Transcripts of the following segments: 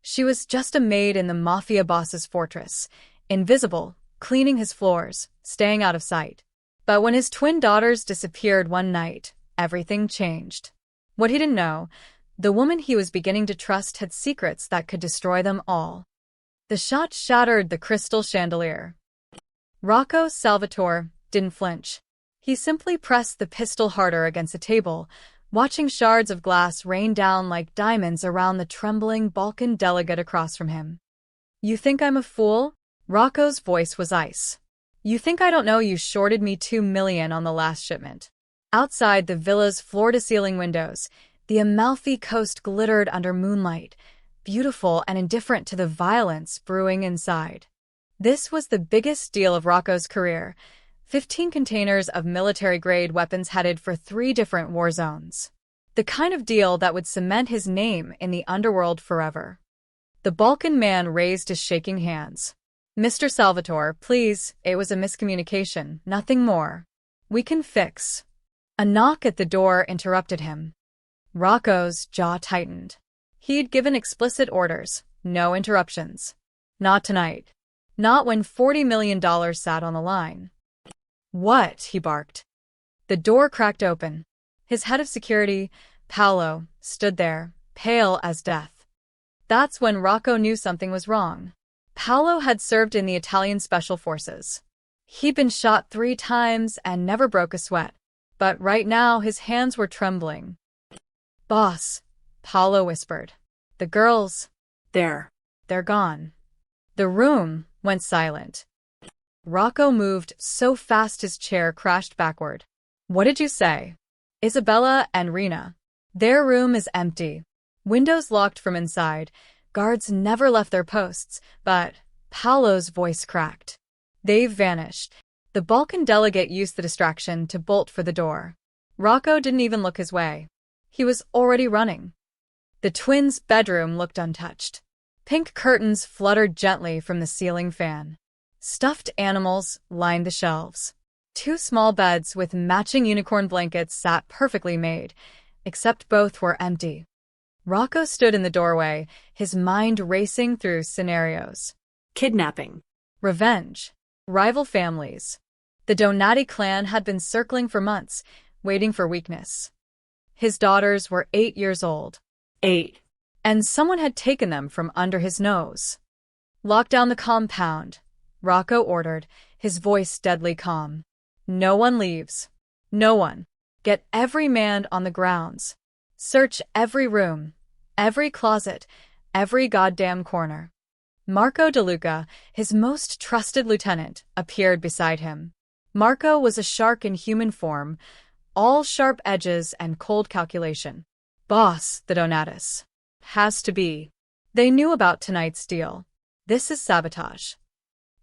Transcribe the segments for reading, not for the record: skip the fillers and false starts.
She was just a maid in the mafia boss's fortress, invisible, cleaning his floors, staying out of sight. But when his twin daughters disappeared one night, everything changed. What he didn't know, the woman he was beginning to trust had secrets that could destroy them all. The shot shattered the crystal chandelier. Rocco Salvatore didn't flinch. He simply pressed the pistol harder against the table, watching shards of glass rain down like diamonds around the trembling Balkan delegate across from him. "You think I'm a fool?" Rocco's voice was ice. "You think I don't know you shorted me $2 million on the last shipment?" Outside the villa's floor-to-ceiling windows, the Amalfi Coast glittered under moonlight, beautiful and indifferent to the violence brewing inside. This was the biggest deal of Rocco's career. 15 containers of military-grade weapons headed for 3 different war zones. The kind of deal that would cement his name in the underworld forever. The Balkan man raised his shaking hands. "Mr. Salvatore, please, it was a miscommunication, nothing more. We can fix." A knock at the door interrupted him. Rocco's jaw tightened. He'd given explicit orders, no interruptions. Not tonight. Not when $40 million sat on the line. "What?" he barked. The door cracked open. His head of security, Paolo, stood there, pale as death. That's when Rocco knew something was wrong. Paolo had served in the Italian Special Forces. He'd been shot 3 times and never broke a sweat. But right now his hands were trembling. "Boss," Paolo whispered. "The girls, they're gone." The room went silent. Rocco moved so fast his chair crashed backward. "What did you say?" "Isabella and Rena. Their room is empty. Windows locked from inside. Guards never left their posts, but..." Paolo's voice cracked. "They've vanished." The Balkan delegate used the distraction to bolt for the door. Rocco didn't even look his way. He was already running. The twins' bedroom looked untouched. Pink curtains fluttered gently from the ceiling fan. Stuffed animals lined the shelves. 2 small beds with matching unicorn blankets sat perfectly made, except both were empty. Rocco stood in the doorway, his mind racing through scenarios. Kidnapping. Revenge. Rival families. The Donati clan had been circling for months, waiting for weakness. His daughters were 8 years old. 8. And someone had taken them from under his nose. "Lock down the compound," Rocco ordered, his voice deadly calm. "No one leaves. No one. Get every man on the grounds. Search every room, every closet, every goddamn corner." Marco DeLuca, his most trusted lieutenant, appeared beside him. Marco was a shark in human form, all sharp edges and cold calculation. "Boss, the Donatus. Has to be. They knew about tonight's deal. This is sabotage."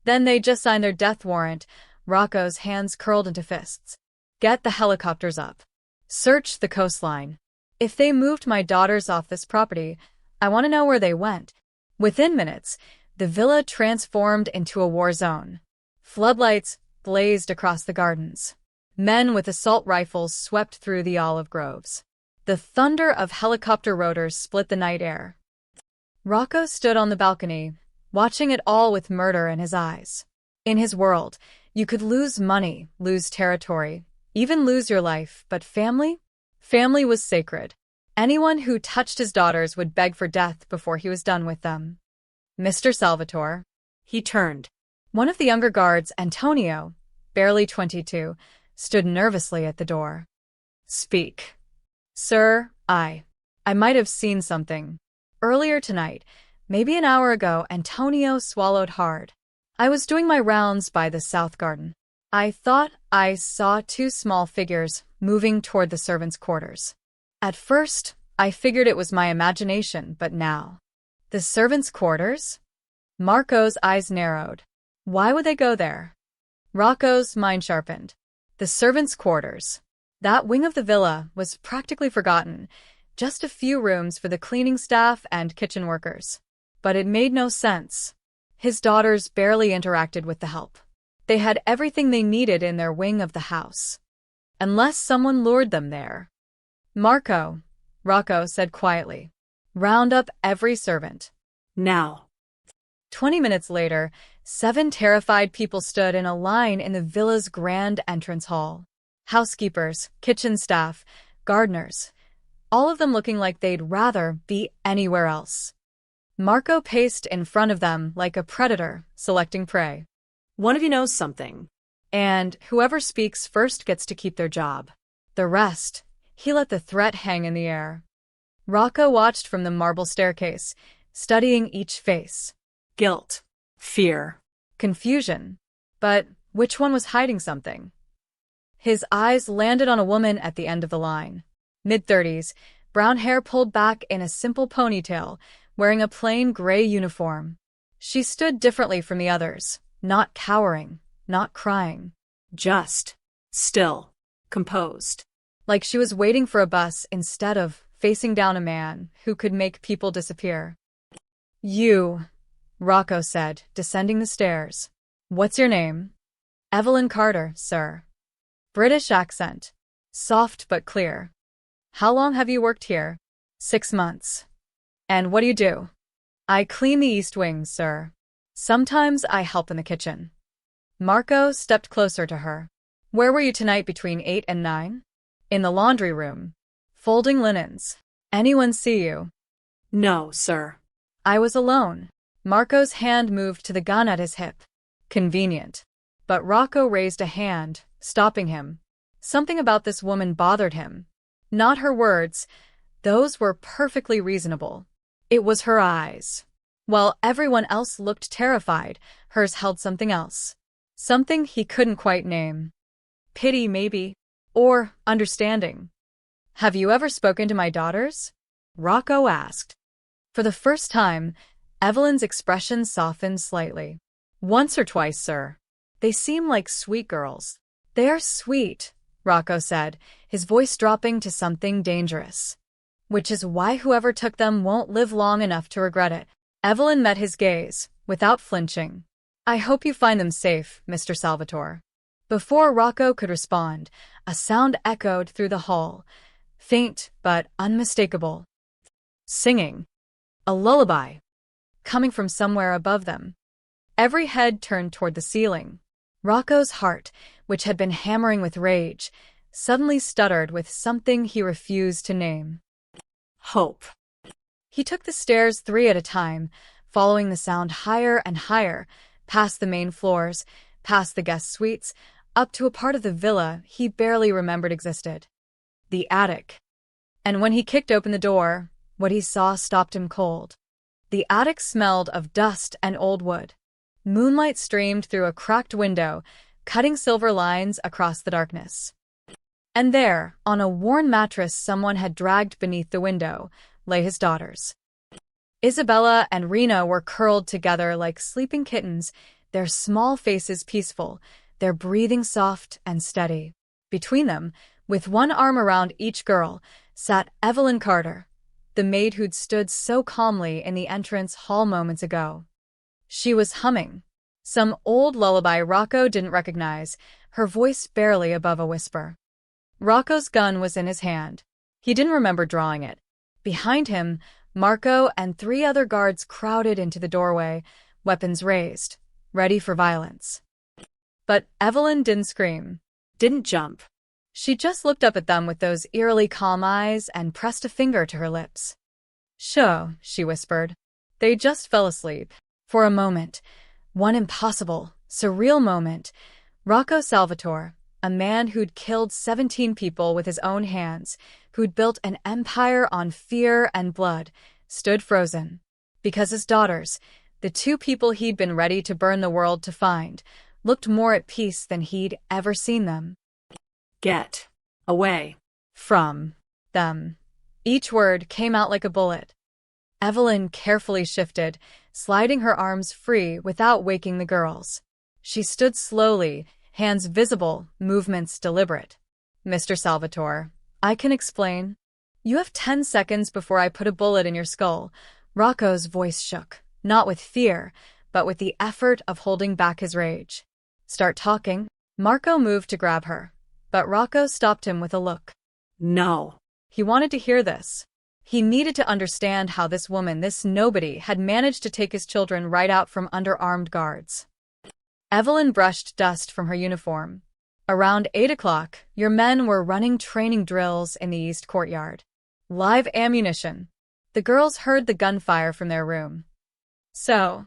"Then they just signed their death warrant." Rocco's hands curled into fists. "Get the helicopters up. Search the coastline. If they moved my daughters off this property, I want to know where they went." Within minutes, the villa transformed into a war zone. Floodlights blazed across the gardens. Men with assault rifles swept through the olive groves. The thunder of helicopter rotors split the night air. Rocco stood on the balcony, watching it all with murder in his eyes. In his world, you could lose money, lose territory, even lose your life, but family? Family was sacred. Anyone who touched his daughters would beg for death before he was done with them. "Mr. Salvatore." He turned. One of the younger guards, Antonio, barely 22, stood nervously at the door. "Speak." "Sir, I might have seen something. Earlier tonight, maybe an hour ago." Antonio swallowed hard. "I was doing my rounds by the South Garden. I thought I saw 2 small figures moving toward the servants' quarters. At first, I figured it was my imagination, but now..." "The servants' quarters?" Marco's eyes narrowed. Why would they go there? Rocco's mind sharpened. The servants' quarters. That wing of the villa was practically forgotten, just a few rooms for the cleaning staff and kitchen workers. But it made no sense. His daughters barely interacted with the help. They had everything they needed in their wing of the house. Unless someone lured them there. "Marco," Rocco said quietly, "round up every servant. Now. 20 minutes later, 7 terrified people stood in a line in the villa's grand entrance hall. Housekeepers, kitchen staff, gardeners, all of them looking like they'd rather be anywhere else. Marco paced in front of them like a predator selecting prey. One of you knows something. And whoever speaks first gets to keep their job. The rest, he let the threat hang in the air. Rocco watched from the marble staircase, studying each face. Guilt. Fear. Confusion. But which one was hiding something? His eyes landed on a woman at the end of the line. Mid-30s, brown hair pulled back in a simple ponytail, wearing a plain gray uniform. She stood differently from the others, not cowering, not crying. Just. Still. Composed. Like she was waiting for a bus instead of facing down a man who could make people disappear. You, Rocco said, descending the stairs. What's your name? Evelyn Carter, sir. British accent. Soft but clear. How long have you worked here? 6 months. And what do you do? I clean the east wing, sir. Sometimes I help in the kitchen. Marco stepped closer to her. Where were you tonight between 8 and 9? In the laundry room. Folding linens. Anyone see you? No, sir. I was alone. Marco's hand moved to the gun at his hip. Convenient. But Rocco raised a hand, stopping him. Something about this woman bothered him. Not her words. Those were perfectly reasonable. It was her eyes. While everyone else looked terrified, hers held something else. Something he couldn't quite name. Pity, maybe. Or understanding. Have you ever spoken to my daughters? Rocco asked. For the first time, Evelyn's expression softened slightly. Once or twice, sir. They seem like sweet girls. They are sweet, Rocco said, his voice dropping to something dangerous. Which is why whoever took them won't live long enough to regret it. Evelyn met his gaze, without flinching. I hope you find them safe, Mr. Salvatore. Before Rocco could respond, a sound echoed through the hall, faint but unmistakable. Singing. A lullaby. Coming from somewhere above them. Every head turned toward the ceiling. Rocco's heart, which had been hammering with rage, suddenly stuttered with something he refused to name. Hope. He took the stairs 3 at a time, following the sound higher and higher, past the main floors, past the guest suites, up to a part of the villa he barely remembered existed. The attic. And when he kicked open the door, what he saw stopped him cold. The attic smelled of dust and old wood. Moonlight streamed through a cracked window, cutting silver lines across the darkness. And there, on a worn mattress someone had dragged beneath the window, lay his daughters. Isabella and Rena were curled together like sleeping kittens, their small faces peaceful, their breathing soft and steady. Between them, with one arm around each girl, sat Evelyn Carter, the maid who'd stood so calmly in the entrance hall moments ago. She was humming. Some old lullaby Rocco didn't recognize, her voice barely above a whisper. Rocco's gun was in his hand. He didn't remember drawing it. Behind him, Marco and 3 other guards crowded into the doorway, weapons raised, ready for violence. But Evelyn didn't scream, didn't jump. She just looked up at them with those eerily calm eyes and pressed a finger to her lips. "Sho," she whispered. They just fell asleep. For a moment, one impossible, surreal moment, Rocco Salvatore, a man who'd killed 17 people with his own hands, who'd built an empire on fear and blood, stood frozen. Because his daughters, the 2 people he'd been ready to burn the world to find, looked more at peace than he'd ever seen them. Get away From them. Each word came out like a bullet. Evelyn carefully shifted, sliding her arms free without waking the girls. She stood slowly, hands visible, movements deliberate. Mr. Salvatore, I can explain. You have 10 seconds before I put a bullet in your skull. Rocco's voice shook, not with fear, but with the effort of holding back his rage. Start talking. Marco moved to grab her, but Rocco stopped him with a look. No. He wanted to hear this. He needed to understand how this woman, this nobody, had managed to take his children right out from under armed guards. Evelyn brushed dust from her uniform. Around 8 o'clock, your men were running training drills in the east courtyard. Live ammunition. The girls heard the gunfire from their room. So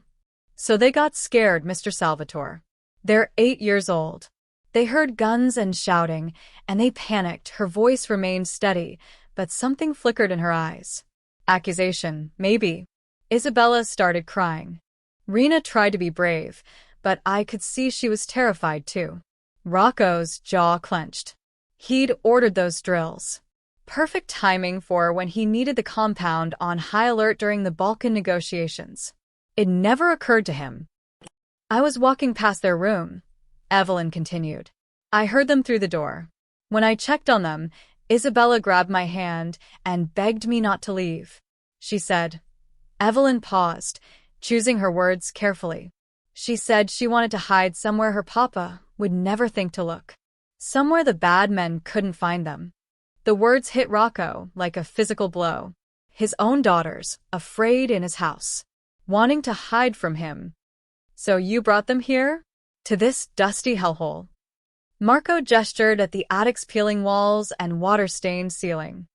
they got scared, Mr. Salvatore. They're 8 years old. They heard guns and shouting, and they panicked. Her voice remained steady, but something flickered in her eyes. Accusation, maybe. Isabella started crying. Rena tried to be brave, but I could see she was terrified too. Rocco's jaw clenched. He'd ordered those drills. Perfect timing for when he needed the compound on high alert during the Balkan negotiations. It never occurred to him. I was walking past their room, Evelyn continued. I heard them through the door. When I checked on them, Isabella grabbed my hand and begged me not to leave. She said. Evelyn paused, choosing her words carefully. She said she wanted to hide somewhere her papa would never think to look. Somewhere the bad men couldn't find them. The words hit Rocco like a physical blow. His own daughters, afraid in his house, wanting to hide from him. So you brought them here? To this dusty hellhole? Marco gestured at the attic's peeling walls and water-stained ceiling.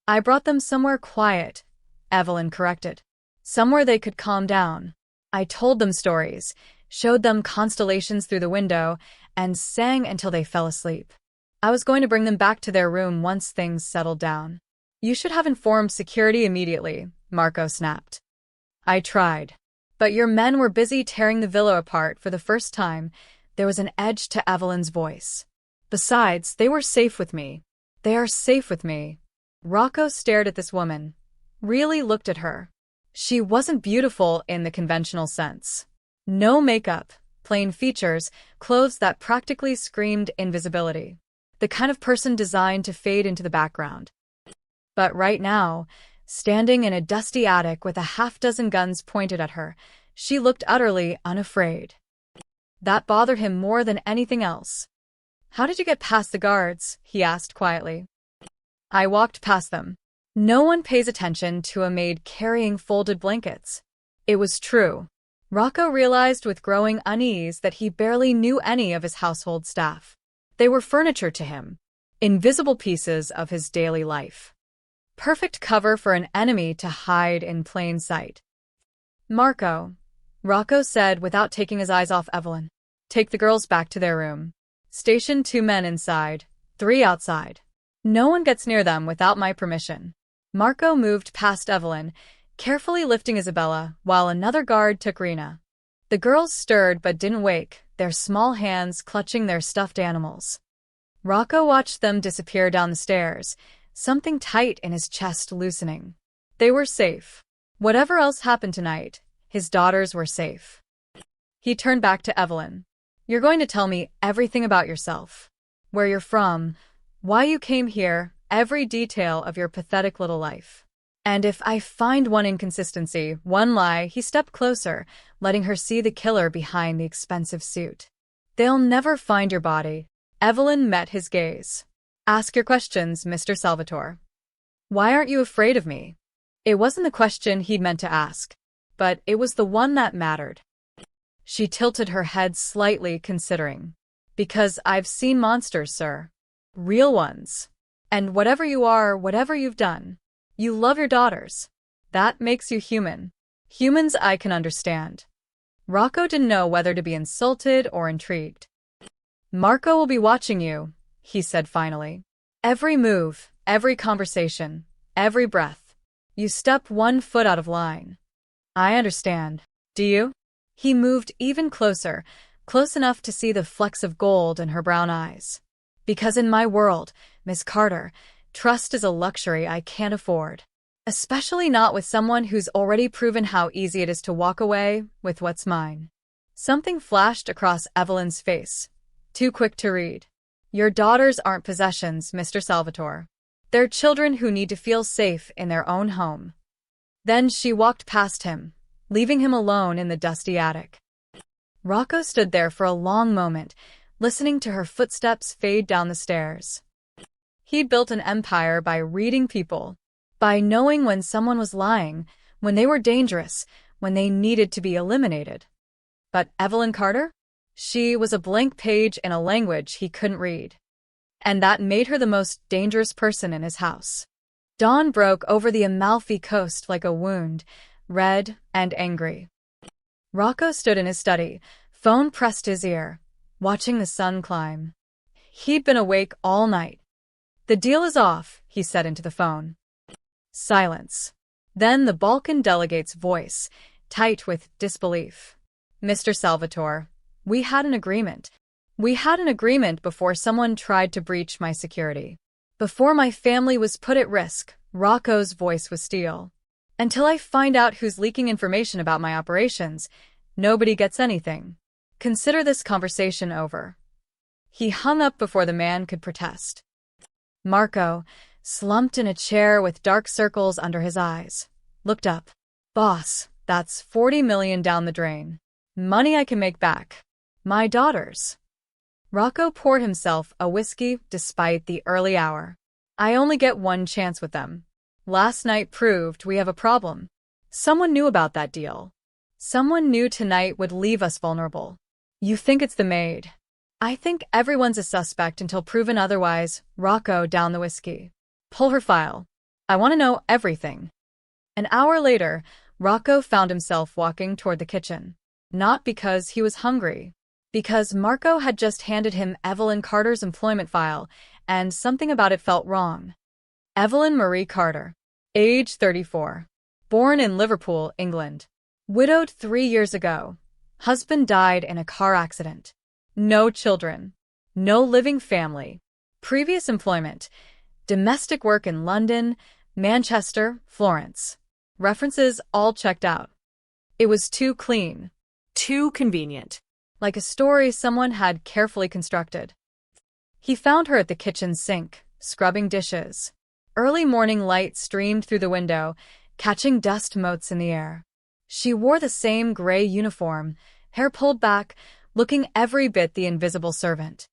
I brought them somewhere quiet, Evelyn corrected. Somewhere they could calm down. I told them stories, showed them constellations through the window, and sang until they fell asleep. I was going to bring them back to their room once things settled down. You should have informed security immediately, Marco snapped. I tried. But your men were busy tearing the villa apart for the first time. There was an edge to Evelyn's voice. Besides, they were safe with me. They are safe with me. Rocco stared at this woman. Really looked at her. She wasn't beautiful in the conventional sense. No makeup, plain features, clothes that practically screamed invisibility. The kind of person designed to fade into the background. But right now, standing in a dusty attic with a half-dozen guns pointed at her, she looked utterly unafraid. That bothered him more than anything else. How did you get past the guards? He asked quietly. I walked past them. No one pays attention to a maid carrying folded blankets. It was true. Rocco realized with growing unease that he barely knew any of his household staff. They were furniture to him, invisible pieces of his daily life. Perfect cover for an enemy to hide in plain sight. Marco, Rocco said without taking his eyes off Evelyn. Take the girls back to their room. Station 2 men inside, 3 outside. No one gets near them without my permission. Marco moved past Evelyn, carefully lifting Isabella, while another guard took Rena. The girls stirred but didn't wake, their small hands clutching their stuffed animals. Rocco watched them disappear down the stairs, something tight in his chest loosening. They were safe. Whatever else happened tonight, his daughters were safe. He turned back to Evelyn. You're going to tell me everything about yourself. Where you're from, why you came here, every detail of your pathetic little life. And if I find one inconsistency, one lie, he stepped closer, letting her see the killer behind the expensive suit. They'll never find your body. Evelyn met his gaze. Ask your questions, Mr. Salvatore. Why aren't you afraid of me? It wasn't the question he'd meant to ask, but it was the one that mattered. She tilted her head slightly, considering. Because I've seen monsters, sir. Real ones. And whatever you are, whatever you've done, you love your daughters. That makes you human. Humans I can understand. Rocco didn't know whether to be insulted or intrigued. Marco will be watching you, he said finally. Every move, every conversation, every breath. You step 1 foot out of line. I understand. Do you? He moved even closer, close enough to see the flecks of gold in her brown eyes. Because in my world, Miss Carter, trust is a luxury I can't afford. Especially not with someone who's already proven how easy it is to walk away with what's mine. Something flashed across Evelyn's face. Too quick to read. Your daughters aren't possessions, Mr. Salvatore. They're children who need to feel safe in their own home. Then she walked past him, leaving him alone in the dusty attic. Rocco stood there for a long moment, listening to her footsteps fade down the stairs. He'd built an empire by reading people. by knowing when someone was lying, when they were dangerous, when they needed to be eliminated. But Evelyn Carter? She was a blank page in a language he couldn't read. And that made her the most dangerous person in his house. Dawn broke over the Amalfi Coast like a wound, red and angry. Rocco stood in his study, phone pressed to his ear, watching the sun climb. He'd been awake all night. "The deal is off," he said into the phone. Silence. Then the Balkan delegate's voice, tight with disbelief. "Mr. Salvatore, we had an agreement. We had an agreement before someone tried to breach my security. Before my family was put at risk." Rocco's voice was steel. "Until I find out who's leaking information about my operations, nobody gets anything. Consider this conversation over." He hung up before the man could protest. Marco, slumped in a chair with dark circles under his eyes, looked up. "Boss, that's 40 million down the drain. Money I can make back. My daughters." Rocco poured himself a whiskey despite the early hour. "I only get one chance with them. Last night proved we have a problem. Someone knew about that deal. Someone knew tonight would leave us vulnerable. You think it's the maid. I think everyone's a suspect until proven otherwise." Rocco downed the whiskey. "Pull her file. I want to know everything." An hour later, Rocco found himself walking toward the kitchen. Not because he was hungry. Because Marco had just handed him Evelyn Carter's employment file, and something about it felt wrong. Evelyn Marie Carter, age 34. Born in Liverpool, England. Widowed 3 years ago. Husband died in a car accident. No children. No living family. Previous employment: domestic work in London, Manchester, Florence. References all checked out. It was too clean. Too convenient. Like a story someone had carefully constructed. He found her at the kitchen sink, scrubbing dishes. Early morning light streamed through the window, catching dust motes in the air. She wore the same gray uniform, hair pulled back, looking every bit the invisible servant.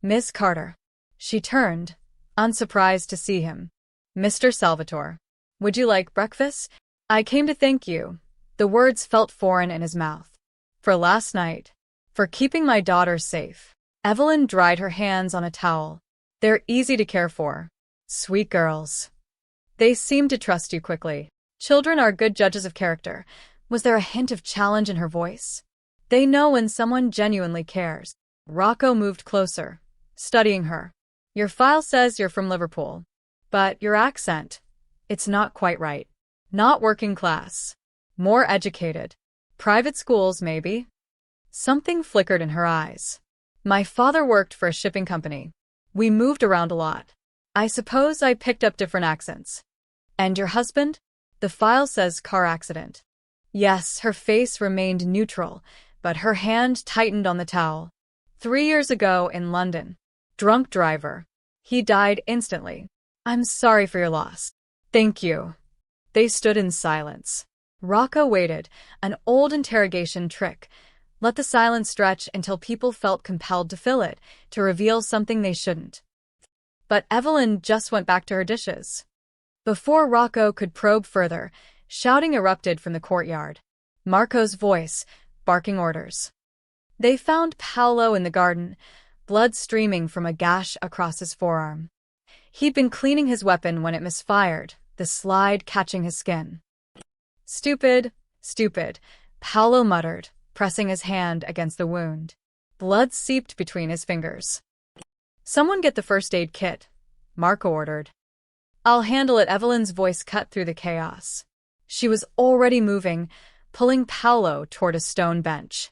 "Miss Carter." She turned, unsurprised to see him. "Mr. Salvatore. Would you like breakfast? I came to thank you." The words felt foreign in his mouth. "For last night. For keeping my daughters safe." Evelyn dried her hands on a towel. "They're easy to care for. Sweet girls. They seem to trust you quickly. Children are good judges of character." Was there a hint of challenge in her voice? "They know when someone genuinely cares." Rocco moved closer, studying her. "Your file says you're from Liverpool. But your accent, it's not quite right. Not working class. More educated. Private schools, maybe?" Something flickered in her eyes. "My father worked for a shipping company. We moved around a lot. I suppose I picked up different accents." "And your husband?" "The file says car accident." Yes, her face remained neutral, but her hand tightened on the towel. 3 years ago in London. Drunk driver. He died instantly. "I'm sorry for your loss." "Thank you." They stood in silence. Rocco waited, an old interrogation trick. Let the silence stretch until people felt compelled to fill it, to reveal something they shouldn't. But Evelyn just went back to her dishes. Before Rocco could probe further, shouting erupted from the courtyard. Marco's voice, barking orders. They found Paolo in the garden, blood streaming from a gash across his forearm. He'd been cleaning his weapon when it misfired, the slide catching his skin. "Stupid, stupid," Paolo muttered, pressing his hand against the wound. Blood seeped between his fingers. "Someone get the first aid kit," Marco ordered. "I'll handle it." Evelyn's voice cut through the chaos. She was already moving, pulling Paolo toward a stone bench.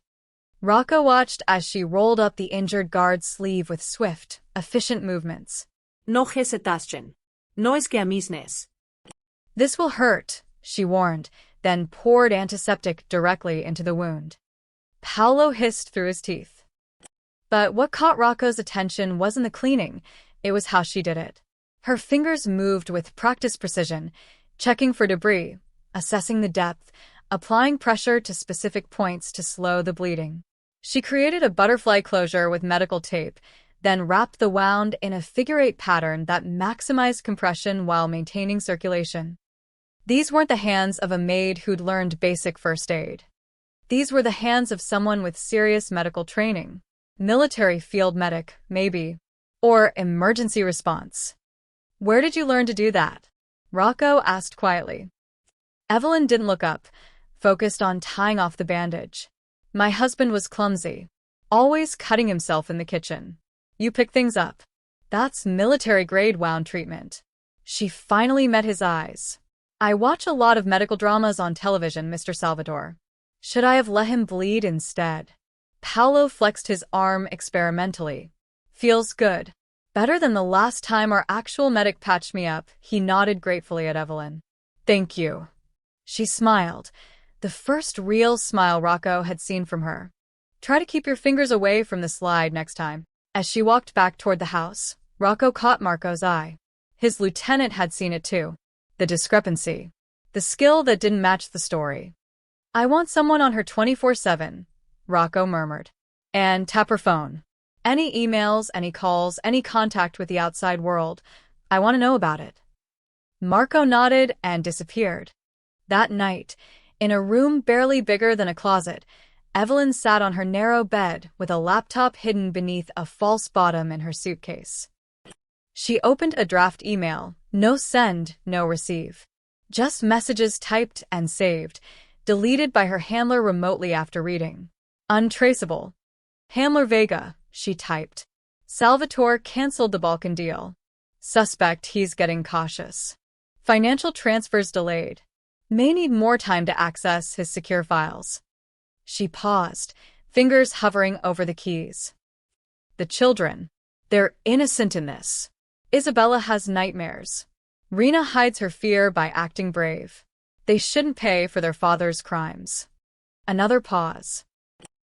Rocco watched as she rolled up the injured guard's sleeve with swift, efficient movements. "No hesitación. No es que amisnes." "This will hurt," she warned, then poured antiseptic directly into the wound. Paolo hissed through his teeth. But what caught Rocco's attention wasn't the cleaning, it was how she did it. Her fingers moved with practiced precision, checking for debris, assessing the depth, applying pressure to specific points to slow the bleeding. She created a butterfly closure with medical tape, then wrapped the wound in a figure-8 pattern that maximized compression while maintaining circulation. These weren't the hands of a maid who'd learned basic first aid. These were the hands of someone with serious medical training. Military field medic, maybe. Or emergency response. "Where did you learn to do that?" Rocco asked quietly. Evelyn didn't look up, focused on tying off the bandage. "My husband was clumsy, always cutting himself in the kitchen. You pick things up. That's military-grade wound treatment." She finally met his eyes. "I watch a lot of medical dramas on television, Mr. Salvatore. Should I have let him bleed instead?" Paolo flexed his arm experimentally. "Feels good. Better than the last time our actual medic patched me up." He nodded gratefully at Evelyn. "Thank you." She smiled, the first real smile Rocco had seen from her. "Try to keep your fingers away from the slide next time." As she walked back toward the house, Rocco caught Marco's eye. His lieutenant had seen it too. The discrepancy. The skill that didn't match the story. "I want someone on her 24/7, Rocco murmured. "And tap her phone. Any emails, any calls, any contact with the outside world. I want to know about it." Marco nodded and disappeared. That night, in a room barely bigger than a closet, Evelyn sat on her narrow bed with a laptop hidden beneath a false bottom in her suitcase. She opened a draft email. No send, no receive. Just messages typed and saved, deleted by her handler remotely after reading. "Untraceable. Handler Vega," she typed. "Salvatore canceled the Balkan deal. Suspect he's getting cautious. Financial transfers delayed. May need more time to access his secure files." She paused, fingers hovering over the keys. The children. They're innocent in this. Isabella has nightmares. Rena hides her fear by acting brave. They shouldn't pay for their father's crimes. Another pause.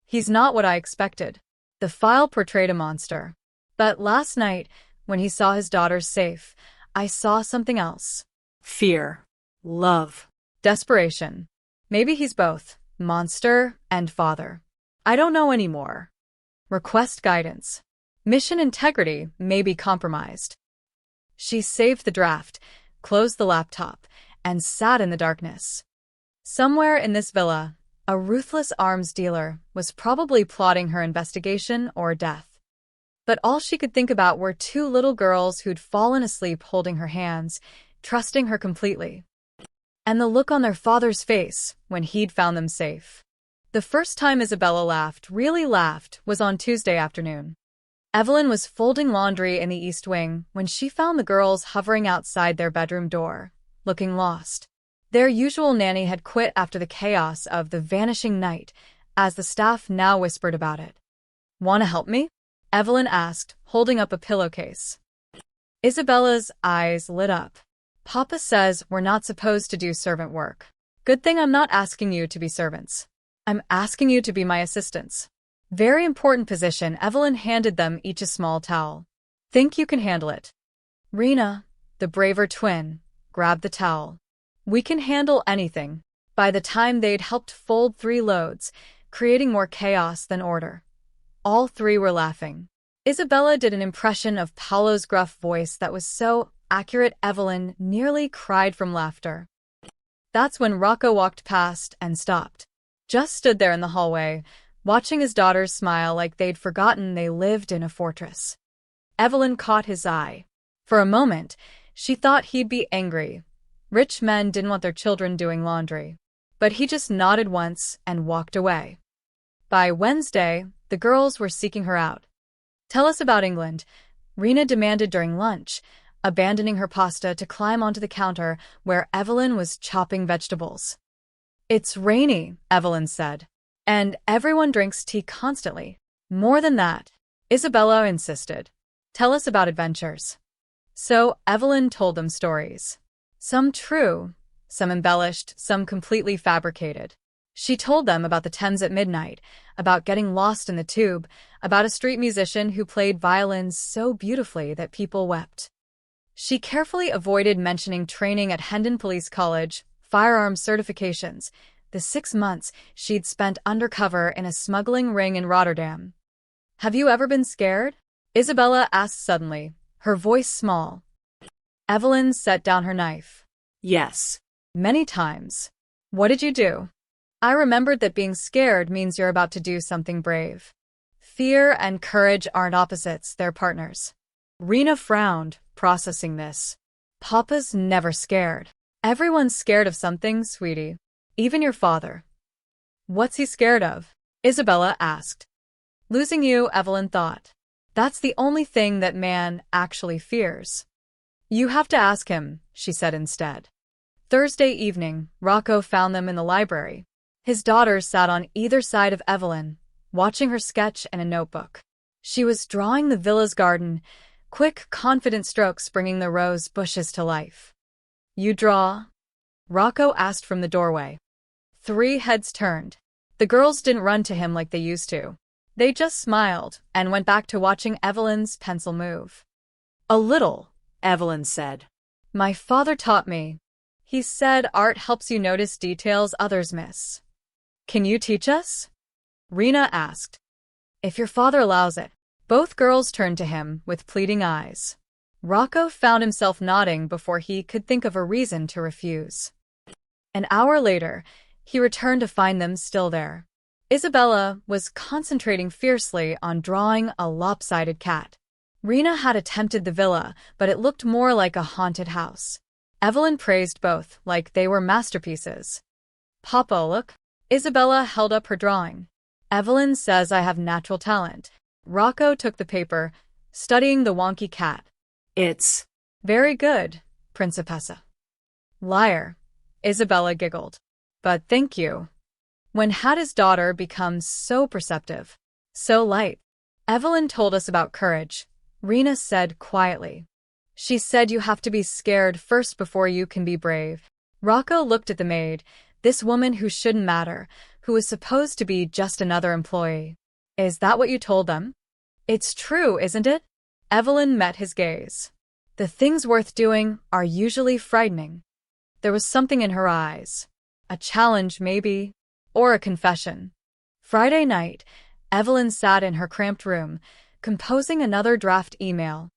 "He's not what I expected." The file portrayed a monster. But last night, when he saw his daughters safe, I saw something else. Fear. Love. Desperation. Maybe he's both monster and father. I don't know anymore. Request guidance. Mission integrity may be compromised. She saved the draft, closed the laptop, and sat in the darkness. Somewhere in this villa, a ruthless arms dealer was probably plotting her investigation or death. But all she could think about were two little girls who'd fallen asleep holding her hands, trusting her completely. And the look on their father's face when he'd found them safe. The first time Isabella laughed, really laughed, was on Tuesday afternoon. Evelyn was folding laundry in the East Wing when she found the girls hovering outside their bedroom door, looking lost. Their usual nanny had quit after the chaos of the vanishing night, as the staff now whispered about it. "Want to help me?" Evelyn asked, holding up a pillowcase. Isabella's eyes lit up. "Papa says we're not supposed to do servant work." "Good thing I'm not asking you to be servants. I'm asking you to be my assistants." Very important position. Evelyn handed them each a small towel. "Think you can handle it?" Rena, the braver twin, grabbed the towel. "We can handle anything." By the time they'd helped fold 3 loads, creating more chaos than order, all 3 were laughing. Isabella did an impression of Paolo's gruff voice that was so accurate Evelyn nearly cried from laughter. That's when Rocco walked past and stopped. Just stood there in the hallway, watching his daughters smile like they'd forgotten they lived in a fortress. Evelyn caught his eye. For a moment, she thought he'd be angry. Rich men didn't want their children doing laundry. But he just nodded once and walked away. By Wednesday, the girls were seeking her out. "Tell us about England," Rena demanded during lunch, abandoning her pasta to climb onto the counter where Evelyn was chopping vegetables. "It's rainy," Evelyn said. "And everyone drinks tea constantly." "More than that," Isabella insisted. "Tell us about adventures." So Evelyn told them stories. Some true, some embellished, some completely fabricated. She told them about the Thames at midnight, about getting lost in the tube, about a street musician who played violins so beautifully that people wept. She carefully avoided mentioning training at Hendon Police College, firearms certifications, the 6 months she'd spent undercover in a smuggling ring in Rotterdam. "Have you ever been scared?" Isabella asked suddenly, her voice small. Evelyn set down her knife. Yes. Many times. What did you do? I remembered that being scared means you're about to do something brave. Fear and courage aren't opposites, they're partners. Rena frowned, processing this. Papa's never scared. Everyone's scared of something, sweetie. Even your father. What's he scared of? Isabella asked. Losing you, Evelyn thought. That's the only thing that man actually fears. You have to ask him, she said instead. Thursday evening, Rocco found them in the library. His daughters sat on either side of Evelyn, watching her sketch in a notebook. She was drawing the villa's garden, quick, confident strokes bringing the rose bushes to life. You draw? Rocco asked from the doorway. 3 heads turned. The girls didn't run to him like they used to. They just smiled and went back to watching Evelyn's pencil move. A little, Evelyn said. My father taught me. He said art helps you notice details others miss. Can you teach us? Rena asked. If your father allows it. Both girls turned to him with pleading eyes. Rocco found himself nodding before he could think of a reason to refuse. An hour later, he returned to find them still there. Isabella was concentrating fiercely on drawing a lopsided cat. Rena had attempted the villa, but it looked more like a haunted house. Evelyn praised both, like they were masterpieces. Papa, look. Isabella held up her drawing. Evelyn says I have natural talent. Rocco took the paper, studying the wonky cat. It's very good, Principessa. Liar. Isabella giggled. But thank you. When had his daughter become so perceptive? So light? Evelyn told us about courage, Rena said quietly. She said you have to be scared first before you can be brave. Rocco looked at the maid, this woman who shouldn't matter, who was supposed to be just another employee. Is that what you told them? It's true, isn't it? Evelyn met his gaze. The things worth doing are usually frightening. There was something in her eyes. A challenge, maybe, or a confession. Friday night, Evelyn sat in her cramped room, composing another draft email.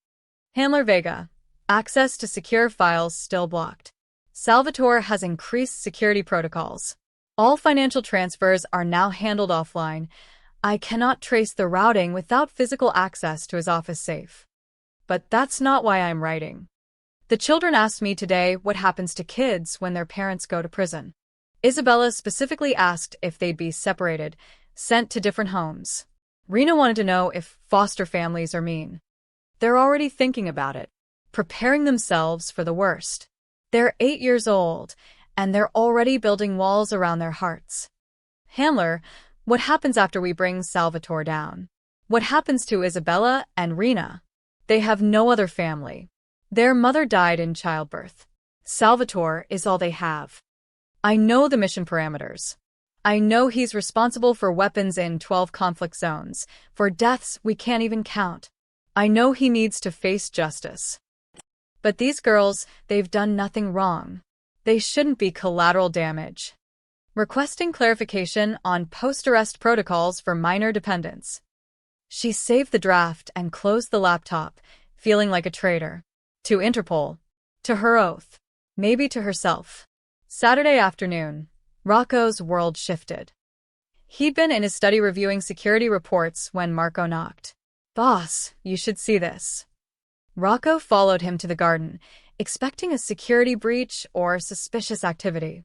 Handler Vega. Access to secure files still blocked. Salvatore has increased security protocols. All financial transfers are now handled offline. I cannot trace the routing without physical access to his office safe. But that's not why I'm writing. The children asked me today what happens to kids when their parents go to prison. Isabella specifically asked if they'd be separated, sent to different homes. Rena wanted to know if foster families are mean. They're already thinking about it, preparing themselves for the worst. They're 8 years old, and they're already building walls around their hearts. Handler, what happens after we bring Salvatore down? What happens to Isabella and Rena? They have no other family. Their mother died in childbirth. Salvatore is all they have. I know the mission parameters. I know he's responsible for weapons in 12 conflict zones, for deaths we can't even count. I know he needs to face justice. But these girls, they've done nothing wrong. They shouldn't be collateral damage. Requesting clarification on post-arrest protocols for minor dependents. She saved the draft and closed the laptop, feeling like a traitor. To Interpol. To her oath. Maybe to herself. Saturday afternoon, Rocco's world shifted. He'd been in his study reviewing security reports when Marco knocked. Boss, you should see this. Rocco followed him to the garden, expecting a security breach or suspicious activity.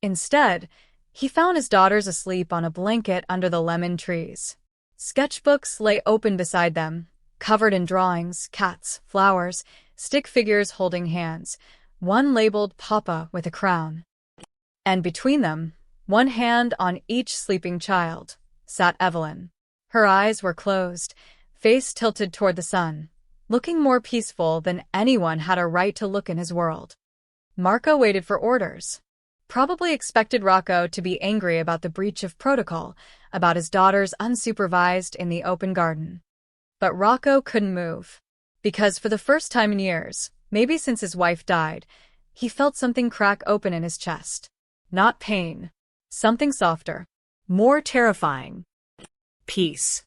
Instead, he found his daughters asleep on a blanket under the lemon trees. Sketchbooks lay open beside them, covered in drawings, cats, flowers, stick figures holding hands, one labeled Papa with a crown. And between them, one hand on each sleeping child, sat Evelyn. Her eyes were closed, face tilted toward the sun, looking more peaceful than anyone had a right to look in his world. Marco waited for orders. Probably expected Rocco to be angry about the breach of protocol, about his daughters unsupervised in the open garden. But Rocco couldn't move. Because for the first time in years, maybe since his wife died, he felt something crack open in his chest. Not pain. Something softer. More terrifying. Peace.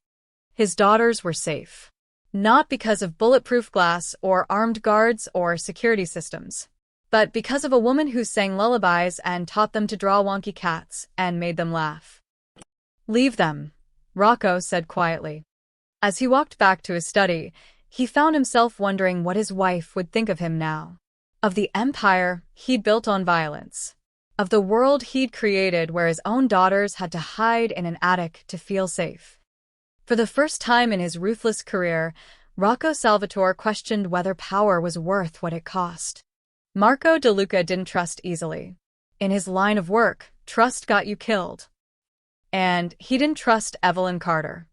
His daughters were safe. Not because of bulletproof glass or armed guards or security systems, but because of a woman who sang lullabies and taught them to draw wonky cats and made them laugh. "Leave them," Rocco said quietly. As he walked back to his study, he found himself wondering what his wife would think of him now. Of the empire he'd built on violence. Of the world he'd created where his own daughters had to hide in an attic to feel safe. For the first time in his ruthless career, Rocco Salvatore questioned whether power was worth what it cost. Marco De Luca didn't trust easily. In his line of work, trust got you killed. And he didn't trust Evelyn Carter.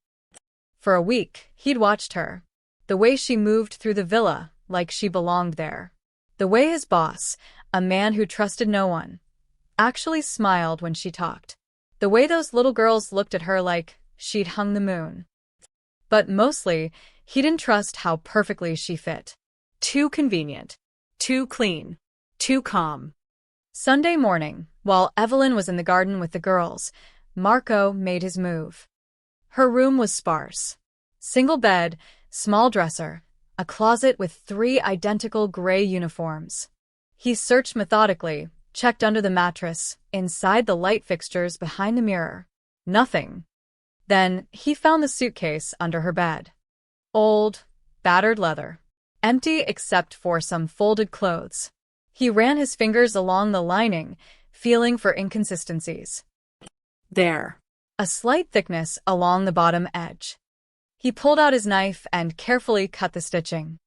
For a week, he'd watched her. The way she moved through the villa, like she belonged there. The way his boss, a man who trusted no one, actually smiled when she talked. The way those little girls looked at her like she'd hung the moon. But mostly, he didn't trust how perfectly she fit. Too convenient. Too clean. Too calm. Sunday morning, while Evelyn was in the garden with the girls, Marco made his move. Her room was sparse. Single bed, small dresser, a closet with 3 identical gray uniforms. He searched methodically, checked under the mattress, inside the light fixtures behind the mirror. Nothing. Then he found the suitcase under her bed. Old, battered leather. Empty except for some folded clothes. He ran his fingers along the lining, feeling for inconsistencies. There. A slight thickness along the bottom edge. He pulled out his knife and carefully cut the stitching.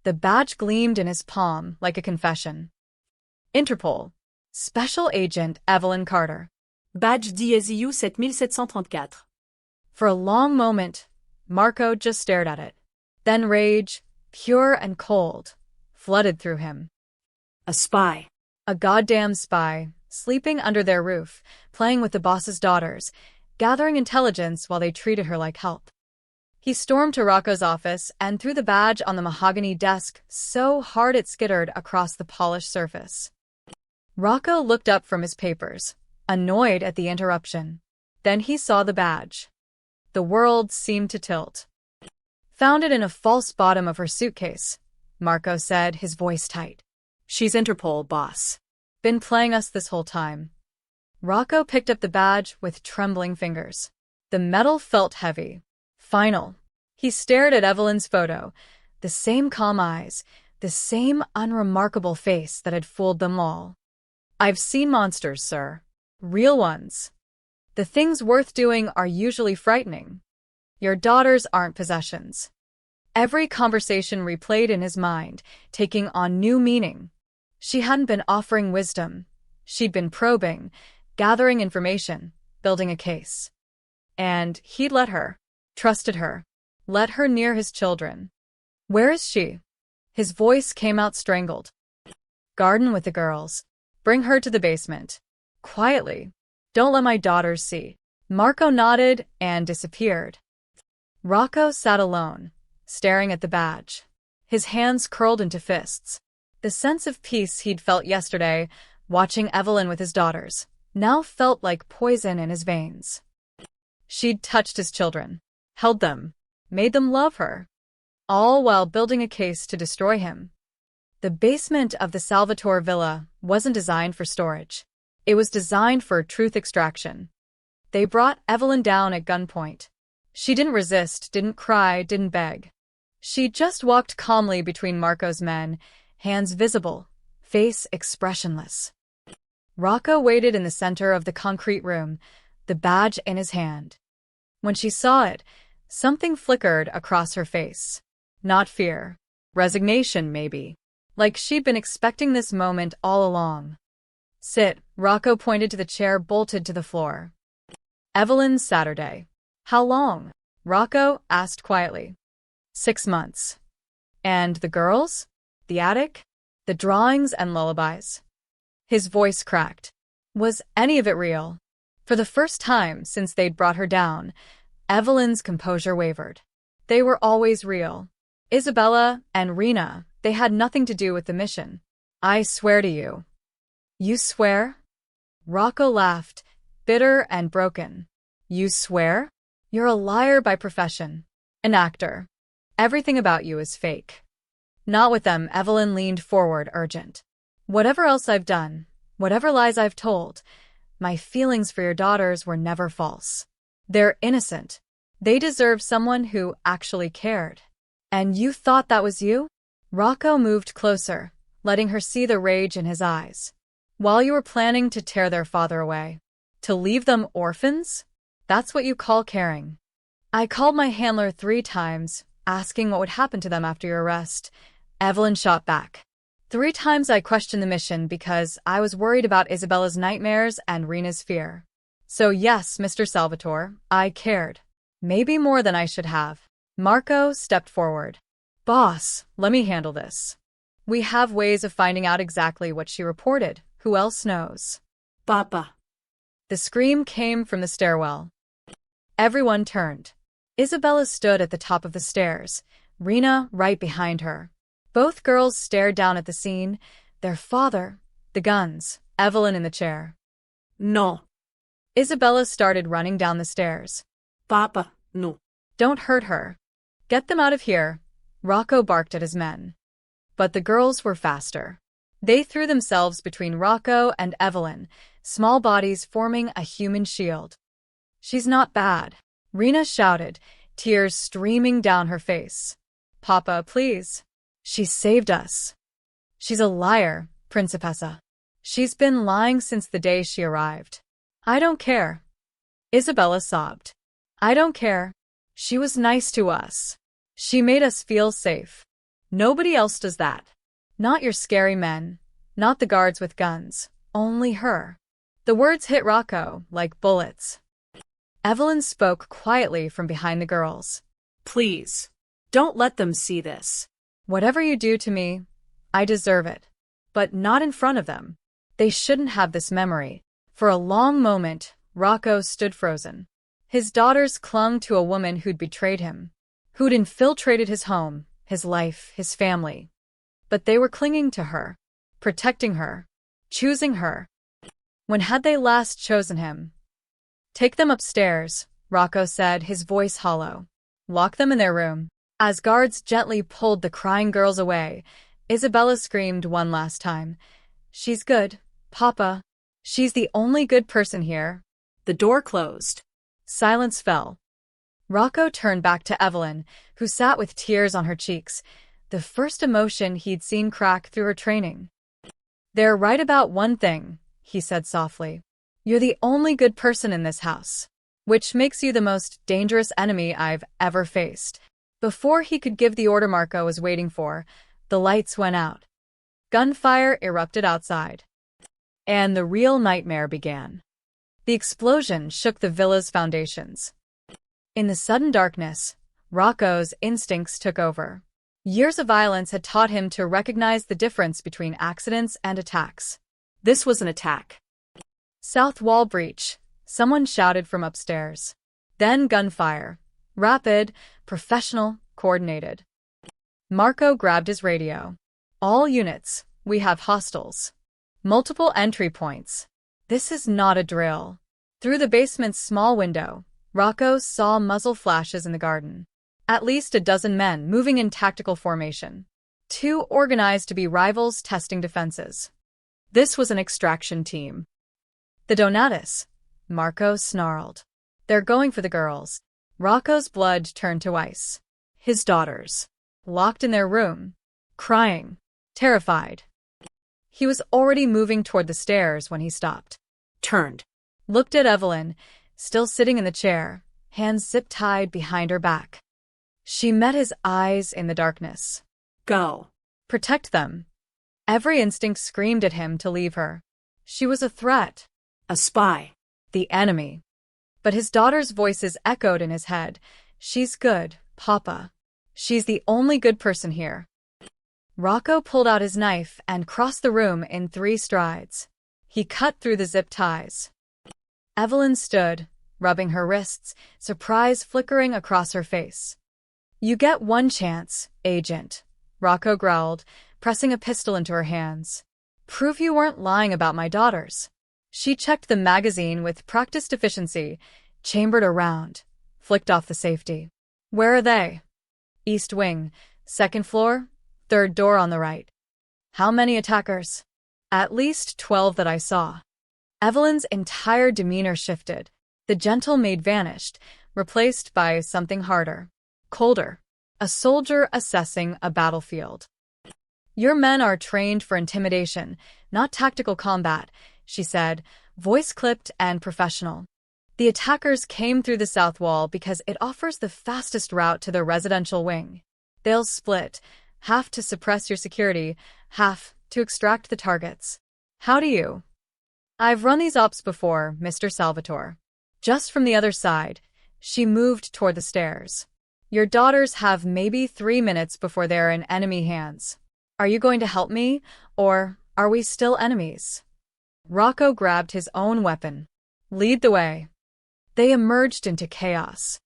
The badge gleamed in his palm like a confession. Interpol. Special Agent Evelyn Carter. Badge DSU 7734. For a long moment, Marco just stared at it. Then rage, pure and cold, flooded through him. A spy. A goddamn spy, sleeping under their roof, playing with the boss's daughters, gathering intelligence while they treated her like help. He stormed to Rocco's office and threw the badge on the mahogany desk so hard it skittered across the polished surface. Rocco looked up from his papers, annoyed at the interruption. Then he saw the badge. The world seemed to tilt. "Found it in a false bottom of her suitcase," Marco said, his voice tight. "She's Interpol, boss. Been playing us this whole time." Rocco picked up the badge with trembling fingers. The metal felt heavy. Final. He stared at Evelyn's photo, the same calm eyes, the same unremarkable face that had fooled them all. "I've seen monsters, sir. Real ones. The things worth doing are usually frightening. Your daughters aren't possessions." Every conversation replayed in his mind, taking on new meaning. She hadn't been offering wisdom. She'd been probing, gathering information, building a case. And he'd let her, trusted her, let her near his children. "Where is she?" His voice came out strangled. "Garden with the girls. Bring her to the basement. Quietly. Don't let my daughters see." Marco nodded and disappeared. Rocco sat alone, staring at the badge. His hands curled into fists. The sense of peace he'd felt yesterday, watching Evelyn with his daughters, now felt like poison in his veins. She'd touched his children, held them, made them love her, all while building a case to destroy him. The basement of the Salvatore villa wasn't designed for storage. It was designed for truth extraction. They brought Evelyn down at gunpoint. She didn't resist, didn't cry, didn't beg. She just walked calmly between Marco's men, hands visible, face expressionless. Rocco waited in the center of the concrete room, the badge in his hand. When she saw it, something flickered across her face. Not fear. Resignation, maybe. Like she'd been expecting this moment all along. "Sit," Rocco pointed to the chair bolted to the floor. "Evelyn's Saturday." "How long?" Rocco asked quietly. 6 months. "And the girls? The attic? The drawings and lullabies?" His voice cracked. Was any of it real? For the first time since they'd brought her down, Evelyn's composure wavered. They were always real. Isabella and Rena, they had nothing to do with the mission. "I swear to you." "You swear?" Rocco laughed, bitter and broken. "You swear? You're a liar by profession. An actor. Everything about you is fake. Not with them, Evelyn leaned forward, urgent. Whatever else I've done, whatever lies I've told, my feelings for your daughters were never false. They're innocent. They deserve someone who actually cared. And you thought that was you? Rocco moved closer, letting her see the rage in his eyes. While you were planning to tear their father away, to leave them orphans? That's what you call caring. I called my handler 3 times, asking what would happen to them after your arrest. Evelyn shot back. 3 times I questioned the mission because I was worried about Isabella's nightmares and Rena's fear. So yes, Mr. Salvatore, I cared. Maybe more than I should have. Marco stepped forward. Boss, let me handle this. We have ways of finding out exactly what she reported. Who else knows? Papa. The scream came from the stairwell. Everyone turned. Isabella stood at the top of the stairs, Rena right behind her. Both girls stared down at the scene, their father, the guns, Evelyn in the chair. No. Isabella started running down the stairs. Papa, no. Don't hurt her. Get them out of here, Rocco barked at his men. But the girls were faster. They threw themselves between Rocco and Evelyn, small bodies forming a human shield. She's not bad, Rena shouted, tears streaming down her face. Papa, please. She saved us. She's a liar, Principessa. She's been lying since the day she arrived. I don't care. Isabella sobbed. I don't care. She was nice to us. She made us feel safe. Nobody else does that. Not your scary men, not the guards with guns, only her. The words hit Rocco like bullets. Evelyn spoke quietly from behind the girls. Please, don't let them see this. Whatever you do to me, I deserve it. But not in front of them. They shouldn't have this memory. For a long moment, Rocco stood frozen. His daughters clung to a woman who'd betrayed him, who'd infiltrated his home, his life, his family. But they were clinging to her, protecting her, choosing her. When had they last chosen him? Take them upstairs, Rocco said, his voice hollow. Lock them in their room. As guards gently pulled the crying girls away, Isabella screamed one last time. She's good, Papa. She's the only good person here. The door closed. Silence fell. Rocco turned back to Evelyn, who sat with tears on her cheeks, the first emotion he'd seen crack through her training. They're right about one thing, he said softly. You're the only good person in this house, which makes you the most dangerous enemy I've ever faced. Before he could give the order Marco was waiting for, the lights went out. Gunfire erupted outside. And the real nightmare began. The explosion shook the villa's foundations. In the sudden darkness, Rocco's instincts took over. Years of violence had taught him to recognize the difference between accidents and attacks. This was an attack. South wall breach, someone shouted from upstairs. Then gunfire. Rapid, professional, coordinated. Marco grabbed his radio. All units, we have hostiles. Multiple entry points. This is not a drill. Through the basement's small window, Rocco saw muzzle flashes in the garden. At least a dozen men moving in tactical formation. 2 organized to be rivals testing defenses. This was an extraction team. The Donatus, Marco snarled. They're going for the girls. Rocco's blood turned to ice. His daughters, locked in their room, crying, terrified. He was already moving toward the stairs when he stopped. Turned. Looked at Evelyn, still sitting in the chair, hands zip-tied behind her back. She met his eyes in the darkness. Go. Protect them. Every instinct screamed at him to leave her. She was a threat. A spy. The enemy. But his daughters' voices echoed in his head. She's good, Papa. She's the only good person here. Rocco pulled out his knife and crossed the room in 3 strides. He cut through the zip ties. Evelyn stood, rubbing her wrists, surprise flickering across her face. You get one chance, Agent, Rocco growled, pressing a pistol into her hands. Prove you weren't lying about my daughters. She checked the magazine with practiced efficiency, chambered a round, flicked off the safety. Where are they? East wing, second floor, third door on the right. How many attackers? At least 12 that I saw. Evelyn's entire demeanor shifted. The gentle maid vanished, replaced by something harder, colder. A soldier assessing a battlefield. Your men are trained for intimidation, not tactical combat, she said, voice clipped and professional. The attackers came through the south wall because it offers the fastest route to the residential wing. They'll split, half to suppress your security, half to extract the targets. How do you? I've run these ops before, Mr. Salvatore. Just from the other side, she moved toward the stairs. Your daughters have maybe 3 minutes before they're in enemy hands. Are you going to help me, or are we still enemies? Rocco grabbed his own weapon. Lead the way. They emerged into chaos.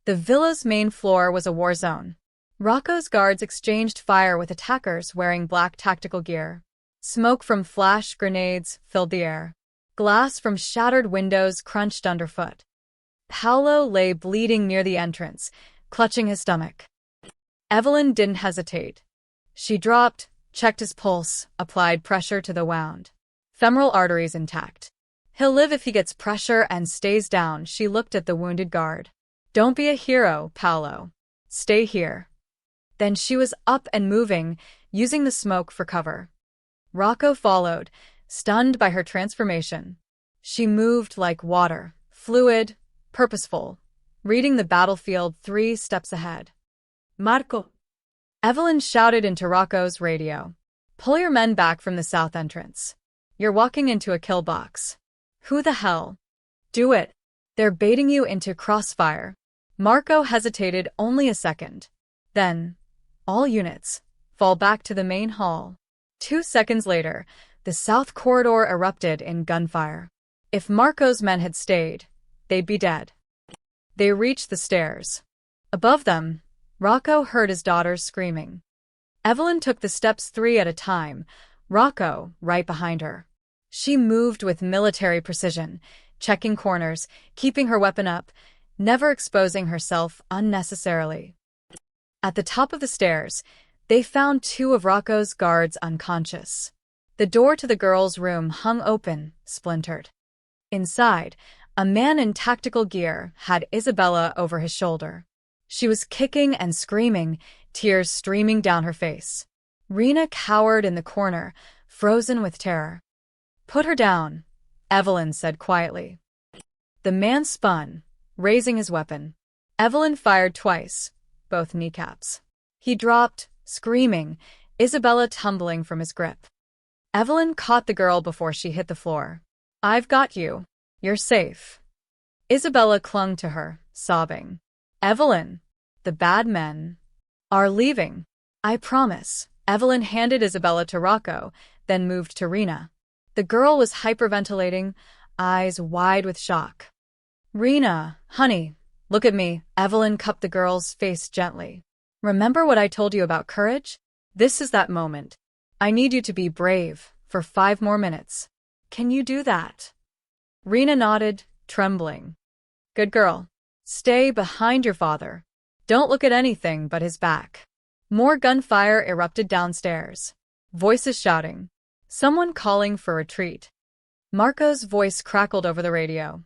The villa's main floor was a war zone. Rocco's guards exchanged fire with attackers wearing black tactical gear. Smoke from flash grenades filled the air. Glass from shattered windows crunched underfoot. Paolo lay bleeding near the entrance, clutching his stomach. Evelyn didn't hesitate. She dropped, checked his pulse, applied pressure to the wound. Femoral arteries intact. He'll live if he gets pressure and stays down, she looked at the wounded guard. Don't be a hero, Paolo. Stay here. Then she was up and moving, using the smoke for cover. Rocco followed, stunned by her transformation. She moved like water, fluid, purposeful, reading the battlefield 3 steps ahead. Marco! Evelyn shouted into Rocco's radio. Pull your men back from the south entrance. You're walking into a kill box. Who the hell? Do it. They're baiting you into crossfire. Marco hesitated only a second. Then, all units, fall back to the main hall. 2 seconds later, the south corridor erupted in gunfire. If Marco's men had stayed, they'd be dead. They reached the stairs. Above them, Rocco heard his daughters screaming. Evelyn took the steps 3 at a time, Rocco right behind her. She moved with military precision, checking corners, keeping her weapon up, never exposing herself unnecessarily. At the top of the stairs, they found 2 of Rocco's guards unconscious. The door to the girls' room hung open, splintered. Inside, a man in tactical gear had Isabella over his shoulder. She was kicking and screaming, tears streaming down her face. Rena cowered in the corner, frozen with terror. Put her down, Evelyn said quietly. The man spun, raising his weapon. Evelyn fired twice, both kneecaps. He dropped, screaming, Isabella tumbling from his grip. Evelyn caught the girl before she hit the floor. I've got you. You're safe. Isabella clung to her, sobbing. Evelyn, the bad men are leaving. I promise. Evelyn handed Isabella to Rocco, then moved to Rena. The girl was hyperventilating, eyes wide with shock. Rena, honey, look at me. Evelyn cupped the girl's face gently. Remember what I told you about courage? This is that moment. I need you to be brave for 5 more minutes. Can you do that? Rena nodded, trembling. Good girl. Stay behind your father. Don't look at anything but his back. More gunfire erupted downstairs. Voices shouting. Someone calling for retreat. Marco's voice crackled over the radio.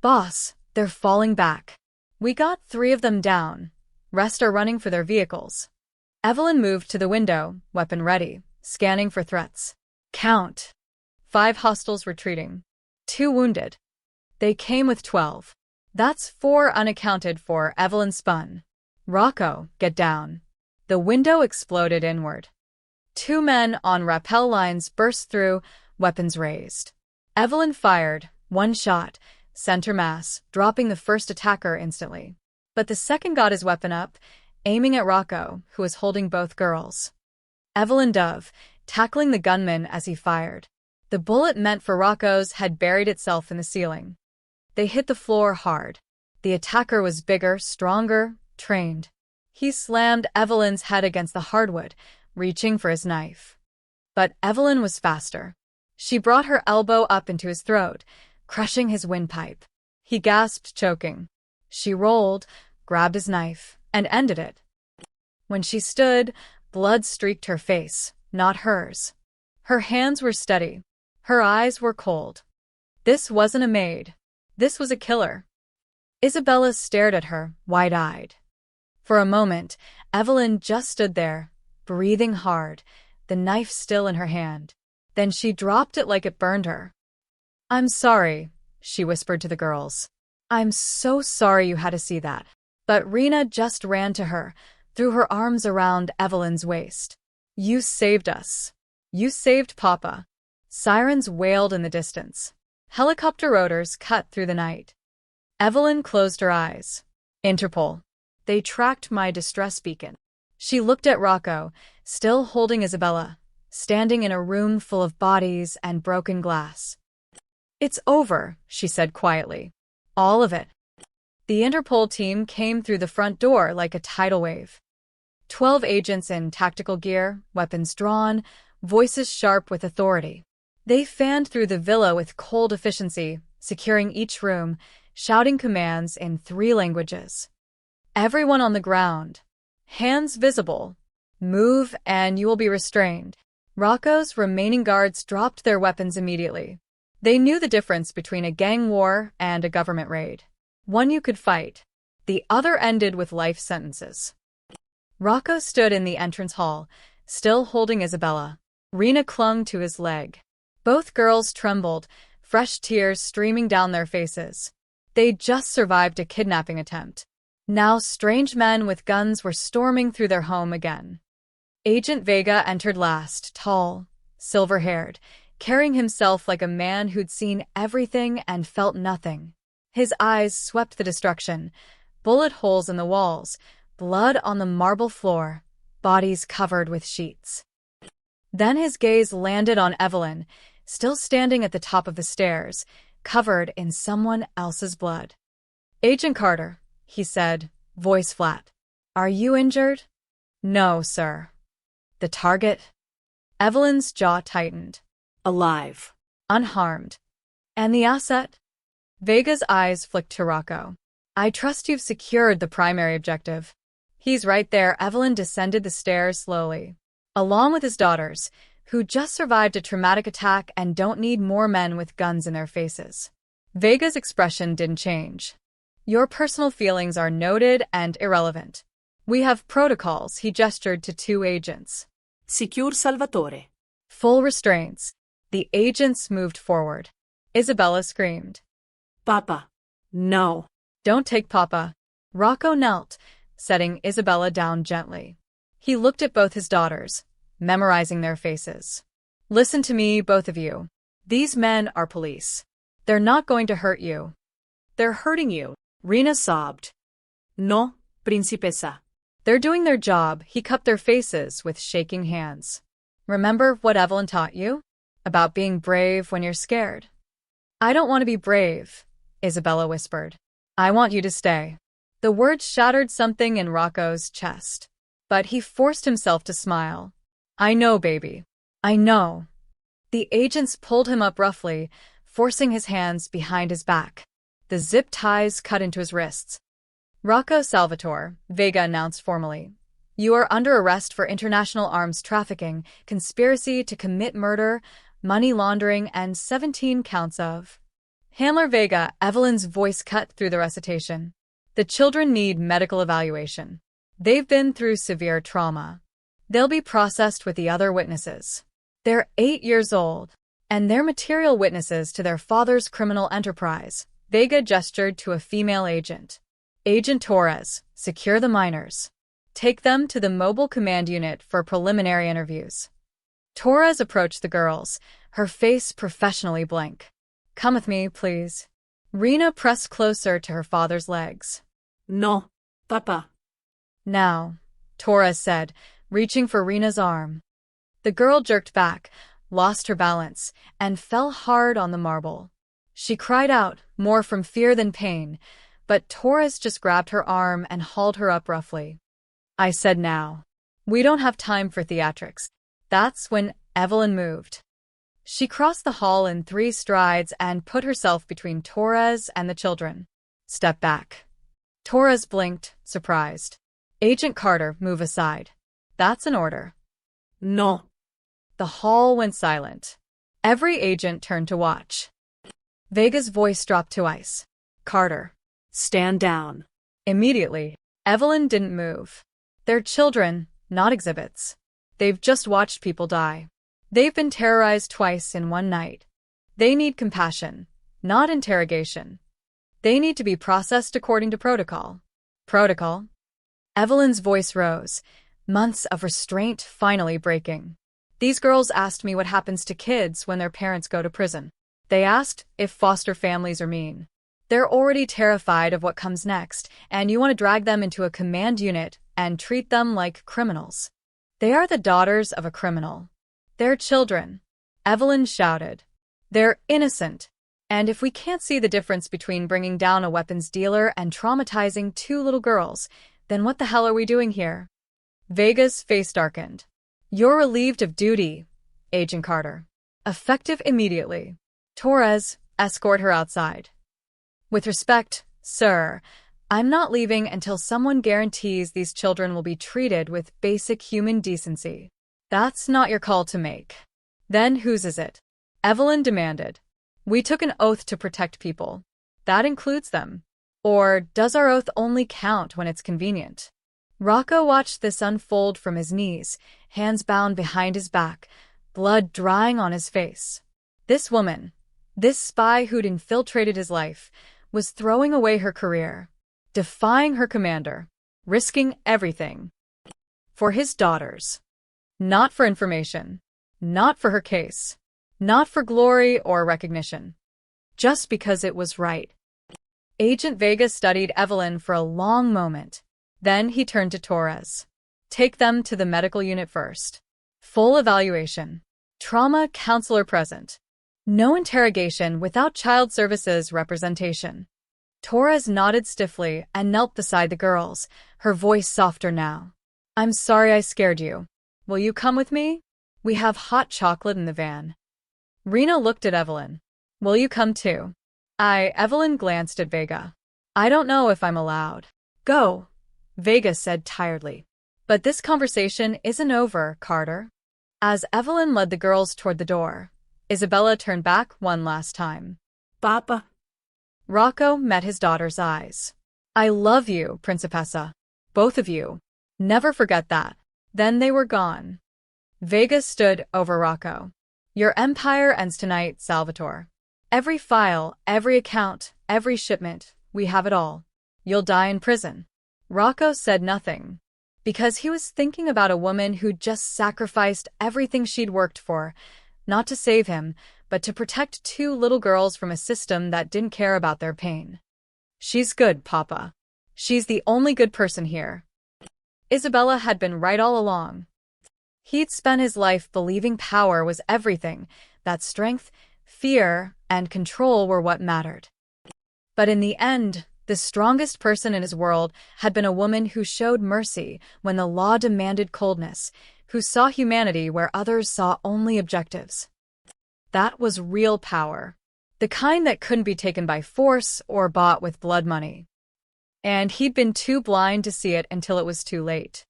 Boss, they're falling back. We got 3 of them down. Rest are running for their vehicles. Evelyn moved to the window, weapon ready, scanning for threats. Count. 5 hostiles retreating. 2 wounded. They came with 12. That's 4 unaccounted for. Evelyn spun. Rocco, get down. The window exploded inward. 2 men on rappel lines burst through, weapons raised. Evelyn fired, 1 shot, center mass, dropping the first attacker instantly. But the second got his weapon up, aiming at Rocco, who was holding both girls. Evelyn dove, tackling the gunman as he fired. The bullet meant for Rocco's had buried itself in the ceiling. They hit the floor hard. The attacker was bigger, stronger, trained. He slammed Evelyn's head against the hardwood, reaching for his knife. But Evelyn was faster. She brought her elbow up into his throat, crushing his windpipe. He gasped, choking. She rolled, grabbed his knife, and ended it. When she stood, blood streaked her face, not hers. Her hands were steady. Her eyes were cold. This wasn't a maid. This was a killer. Isabella stared at her, wide-eyed. For a moment, Evelyn just stood there, breathing hard, the knife still in her hand. Then she dropped it like it burned her. "I'm sorry," she whispered to the girls. "I'm so sorry you had to see that." But Rena just ran to her, threw her arms around Evelyn's waist. "You saved us. You saved Papa." Sirens wailed in the distance. Helicopter rotors cut through the night. Evelyn closed her eyes. Interpol. They tracked my distress beacon. She looked at Rocco, still holding Isabella, standing in a room full of bodies and broken glass. "It's over," she said quietly. "All of it." The Interpol team came through the front door like a tidal wave. 12 agents in tactical gear, weapons drawn, voices sharp with authority. They fanned through the villa with cold efficiency, securing each room, shouting commands in 3 languages. Everyone on the ground. Hands visible. Move and you will be restrained. Rocco's remaining guards dropped their weapons immediately. They knew the difference between a gang war and a government raid. One you could fight. The other ended with life sentences. Rocco stood in the entrance hall, still holding Isabella. Rena clung to his leg. Both girls trembled, fresh tears streaming down their faces. They'd just survived a kidnapping attempt. Now strange men with guns were storming through their home again. Agent Vega entered last, tall, silver-haired, carrying himself like a man who'd seen everything and felt nothing. His eyes swept the destruction, bullet holes in the walls, blood on the marble floor, bodies covered with sheets. Then his gaze landed on Evelyn, still standing at the top of the stairs, covered in someone else's blood. "Agent Carter," he said, voice flat. "Are you injured?" "No, sir." "The target?" Evelyn's jaw tightened. Alive. "Unharmed." "And the asset?" Vega's eyes flicked to Rocco. "I trust you've secured the primary objective." "He's right there." Evelyn descended the stairs slowly. Along with his daughters, who just survived a traumatic attack and don't need more men with guns in their faces. Vega's expression didn't change. "Your personal feelings are noted and irrelevant. We have protocols." He gestured to 2 agents. Sicur Salvatore. Full restraints. The agents moved forward. Isabella screamed. Papa. No. "Don't take Papa." Rocco knelt, setting Isabella down gently. He looked at both his daughters, memorizing their faces. "Listen to me, both of you. These men are police. They're not going to hurt you." They're hurting you, Rena sobbed. "No, Principessa." "They're doing their job." He cupped their faces with shaking hands. "Remember what Evelyn taught you? About being brave when you're scared." "I don't want to be brave," Isabella whispered. "I want you to stay." The words shattered something in Rocco's chest. But he forced himself to smile. "I know, baby. I know." The agents pulled him up roughly, forcing his hands behind his back. The zip ties cut into his wrists. "Rocco Salvatore," Vega announced formally. "You are under arrest for international arms trafficking, conspiracy to commit murder, money laundering, and 17 counts of..." "Handler Vega," Evelyn's voice cut through the recitation. "The children need medical evaluation. They've been through severe trauma. They'll be processed with the other witnesses. They're 8 years old, and they're material witnesses to their father's criminal enterprise." Vega gestured to a female agent. "Agent Torres, secure the minors. Take them to the mobile command unit for preliminary interviews." Torres approached the girls, her face professionally blank. "Come with me, please." Rena pressed closer to her father's legs. "No, Papa." "Now," Torres said, reaching for Rena's arm. The girl jerked back, lost her balance, and fell hard on the marble. She cried out, more from fear than pain, but Torres just grabbed her arm and hauled her up roughly. "I said now. We don't have time for theatrics." That's when Evelyn moved. She crossed the hall in 3 strides and put herself between Torres and the children. "Step back." Torres blinked, surprised. Agent Carter, move aside. That's an order. No. The hall went silent. Every agent turned to watch. Vega's voice dropped to ice. Carter. Stand down. Immediately, Evelyn didn't move. They're children, not exhibits. They've just watched people die. They've been terrorized twice in one night. They need compassion, not interrogation. They need to be processed according to protocol. Protocol? Evelyn's voice rose, months of restraint finally breaking. These girls asked me what happens to kids when their parents go to prison. They asked if foster families are mean. They're already terrified of what comes next, and you want to drag them into a command unit and treat them like criminals. They are the daughters of a criminal. They're children. Evelyn shouted. They're innocent. And if we can't see the difference between bringing down a weapons dealer and traumatizing two little girls, then what the hell are we doing here? Vega's face darkened. You're relieved of duty, Agent Carter. Effective immediately. Torres, escort her outside. With respect, sir, I'm not leaving until someone guarantees these children will be treated with basic human decency. That's not your call to make. Then whose is it? Evelyn demanded. We took an oath to protect people. That includes them. Or does our oath only count when it's convenient? Rocco watched this unfold from his knees, hands bound behind his back, blood drying on his face. This woman, this spy who'd infiltrated his life, was throwing away her career, defying her commander, risking everything. For his daughters. Not for information. Not for her case. Not for glory or recognition. Just because it was right. Agent Vega studied Evelyn for a long moment. Then he turned to Torres. Take them to the medical unit first. Full evaluation. Trauma counselor present. No interrogation without child services representation. Torres nodded stiffly and knelt beside the girls, her voice softer now. I'm sorry I scared you. Will you come with me? We have hot chocolate in the van. Rena looked at Evelyn. Will you come too? Evelyn glanced at Vega. I don't know if I'm allowed. Go, Vega said tiredly. But this conversation isn't over, Carter. As Evelyn led the girls toward the door, Isabella turned back one last time. Papa. Rocco met his daughter's eyes. I love you, Principessa. Both of you. Never forget that. Then they were gone. Vega stood over Rocco. Your empire ends tonight, Salvatore. Every file, every account, every shipment, we have it all. You'll die in prison. Rocco said nothing, because he was thinking about a woman who'd just sacrificed everything she'd worked for, not to save him, but to protect two little girls from a system that didn't care about their pain. She's good, Papa. She's the only good person here. Isabella had been right all along. He'd spent his life believing power was everything, that strength, fear, and control were what mattered. But in the end, the strongest person in his world had been a woman who showed mercy when the law demanded coldness, who saw humanity where others saw only objectives. That was real power, the kind that couldn't be taken by force or bought with blood money. And he'd been too blind to see it until it was too late.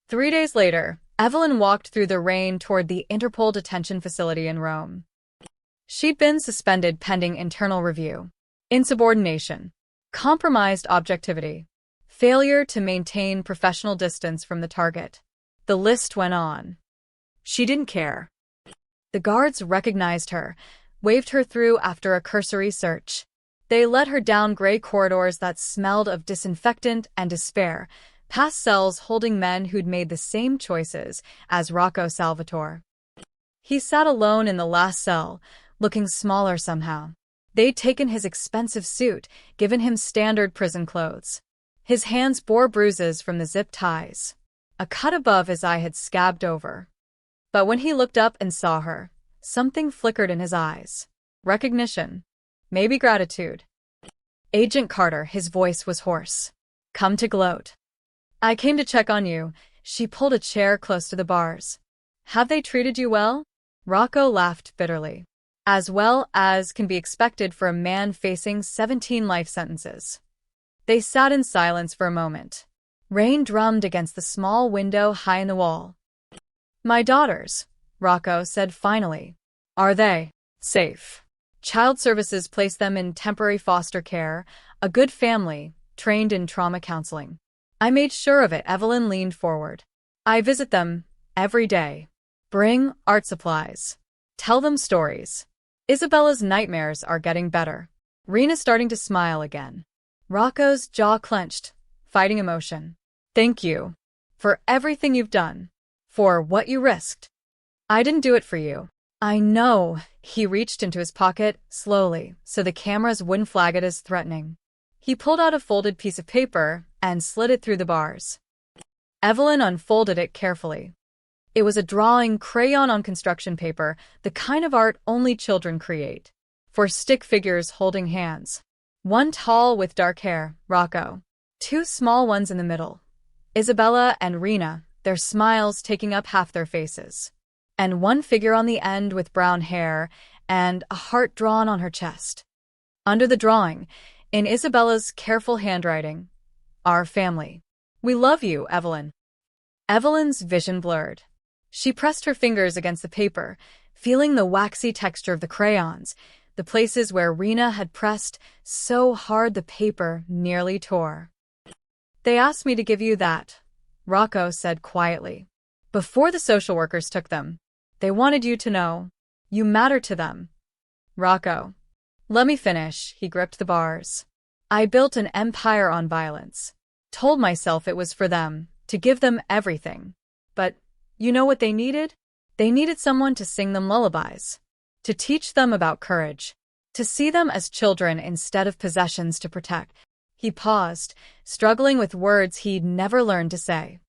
3 days later, Evelyn walked through the rain toward the Interpol detention facility in Rome. She'd been suspended pending internal review. Insubordination. Compromised objectivity. Failure to maintain professional distance from the target. The list went on. She didn't care. The guards recognized her, waved her through after a cursory search. They led her down gray corridors that smelled of disinfectant and despair, past cells holding men who'd made the same choices as Rocco Salvatore. He sat alone in the last cell, looking smaller somehow. They'd taken his expensive suit, given him standard prison clothes. His hands bore bruises from the zip ties. A cut above his eye had scabbed over. But when he looked up and saw her, something flickered in his eyes. Recognition. Maybe gratitude. Agent Carter, his voice was hoarse. Come to gloat. I came to check on you. She pulled a chair close to the bars. Have they treated you well? Rocco laughed bitterly. As well as can be expected for a man facing 17 life sentences. They sat in silence for a moment. Rain drummed against the small window high in the wall. "My daughters," Rocco said finally. "Are they safe?" Child Services placed them in temporary foster care, a good family, trained in trauma counseling. I made sure of it. Evelyn leaned forward. "I visit them every day. Bring art supplies. Tell them stories. Isabella's nightmares are getting better." Rena's starting to smile again. Rocco's jaw clenched, fighting emotion. "Thank you for everything you've done, for what you risked. I didn't do it for you." "I know." He reached into his pocket slowly so the cameras wouldn't flag it as threatening. He pulled out a folded piece of paper and slid it through the bars. Evelyn unfolded it carefully. It was a drawing, crayon on construction paper, the kind of art only children create. 4 stick figures holding hands. One tall with dark hair, Rocco. 2 small ones in the middle, Isabella and Rena, their smiles taking up half their faces. And one figure on the end with brown hair and a heart drawn on her chest. Under the drawing, in Isabella's careful handwriting, "Our family. We love you, Evelyn." Evelyn's vision blurred. She pressed her fingers against the paper, feeling the waxy texture of the crayons, the places where Rena had pressed so hard the paper nearly tore. "They asked me to give you that," Rocco said quietly. "Before the social workers took them, they wanted you to know. You matter to them." "Rocco, let me finish." He gripped the bars. "I built an empire on violence. Told myself it was for them, to give them everything. But you know what they needed? They needed someone to sing them lullabies, to teach them about courage, to see them as children instead of possessions to protect." He paused, struggling with words he'd never learned to say.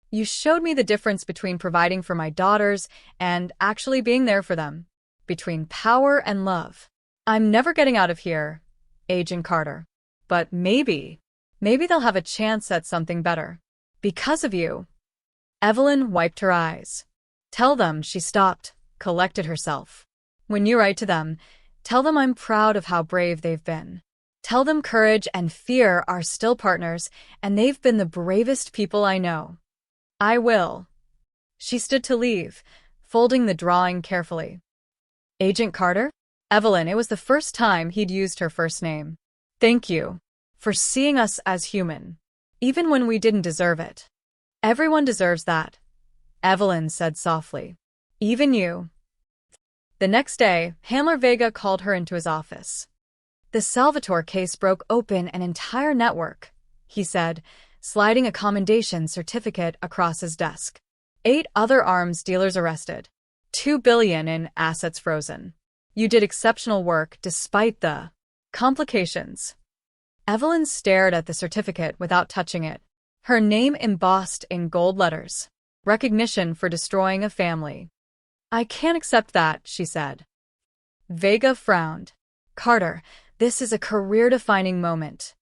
"You showed me the difference between providing for my daughters and actually being there for them, between power and love. I'm never getting out of here, Agent Carter. But maybe they'll have a chance at something better. Because of you." Evelyn wiped her eyes. "Tell them," she stopped, collected herself. "When you write to them, tell them I'm proud of how brave they've been. Tell them courage and fear are still partners, and they've been the bravest people I know." "I will." She stood to leave, folding the drawing carefully. "Agent Carter?" Evelyn, it was the first time he'd used her first name. "Thank you for seeing us as human, even when we didn't deserve it." "Everyone deserves that," Evelyn said softly. "Even you." The next day, Handler Vega called her into his office. "The Salvatore case broke open an entire network," he said, sliding a commendation certificate across his desk. 8 other arms dealers arrested. $2 billion in assets frozen. You did exceptional work despite the complications." Evelyn stared at the certificate without touching it. Her name embossed in gold letters. Recognition for destroying a family. "I can't accept that," she said. Vega frowned. "Carter, this is a career-defining moment.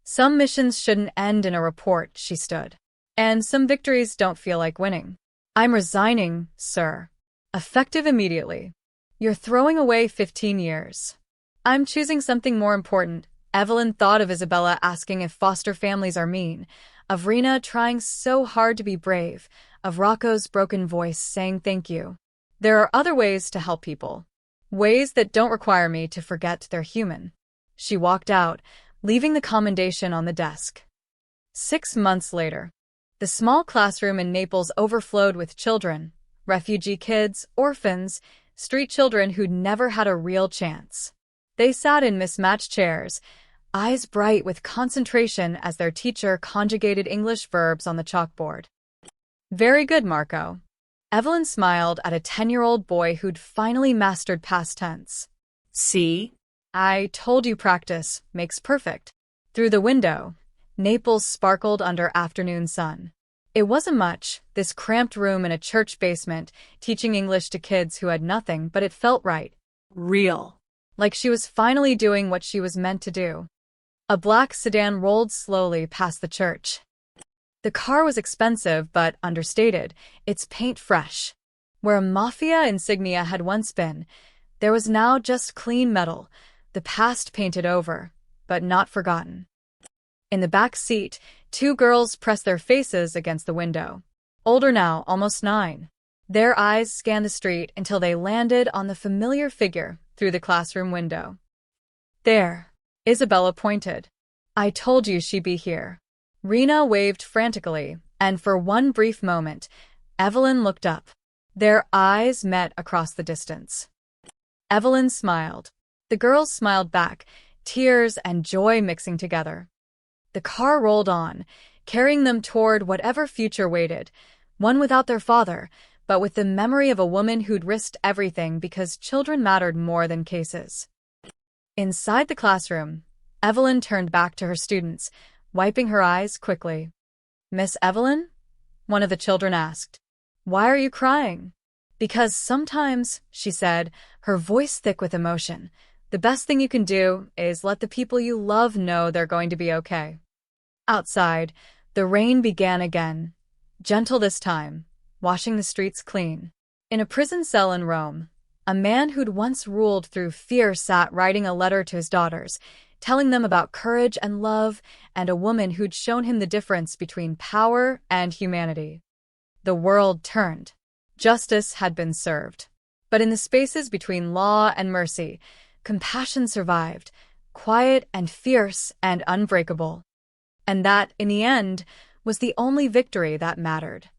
Some missions shouldn't end in a report," she stood. "And some victories don't feel like winning. I'm resigning, sir. Effective immediately. You're throwing away 15 years. I'm choosing something more important." Evelyn thought of Isabella asking if foster families are mean, of Rena trying so hard to be brave, of Rocco's broken voice saying thank you. There are other ways to help people. Ways that don't require me to forget they're human. She walked out, leaving the commendation on the desk. 6 months later, the small classroom in Naples overflowed with children, refugee kids, orphans, street children who'd never had a real chance. They sat in mismatched chairs, eyes bright with concentration as their teacher conjugated English verbs on the chalkboard. "Very good, Marco." Evelyn smiled at a 10-year-old boy who'd finally mastered past tense. See? "I told you practice makes perfect." Through the window, Naples sparkled under afternoon sun. It wasn't much, this cramped room in a church basement, teaching English to kids who had nothing, but it felt right. Real. Like she was finally doing what she was meant to do. A black sedan rolled slowly past the church. The car was expensive but understated, its paint fresh. Where a Mafia insignia had once been, there was now just clean metal, the past painted over, but not forgotten. In the back seat, two girls pressed their faces against the window. Older now, almost 9. Their eyes scanned the street until they landed on the familiar figure through the classroom window. There, Isabella pointed. I told you she'd be here. Rena waved frantically, and for one brief moment, Evelyn looked up. Their eyes met across the distance. Evelyn smiled. The girls smiled back, tears and joy mixing together. The car rolled on, carrying them toward whatever future waited, one without their father, but with the memory of a woman who'd risked everything because children mattered more than cases. Inside the classroom, Evelyn turned back to her students, wiping her eyes quickly. Miss Evelyn? One of the children asked. Why are you crying? Because sometimes, she said, her voice thick with emotion, the best thing you can do is let the people you love know they're going to be okay. Outside, the rain began again, gentle this time, washing the streets clean. In a prison cell in Rome, a man who'd once ruled through fear sat writing a letter to his daughters, telling them about courage and love, and a woman who'd shown him the difference between power and humanity. The world turned. Justice had been served. But in the spaces between law and mercy, compassion survived, quiet and fierce and unbreakable. And that, in the end, was the only victory that mattered.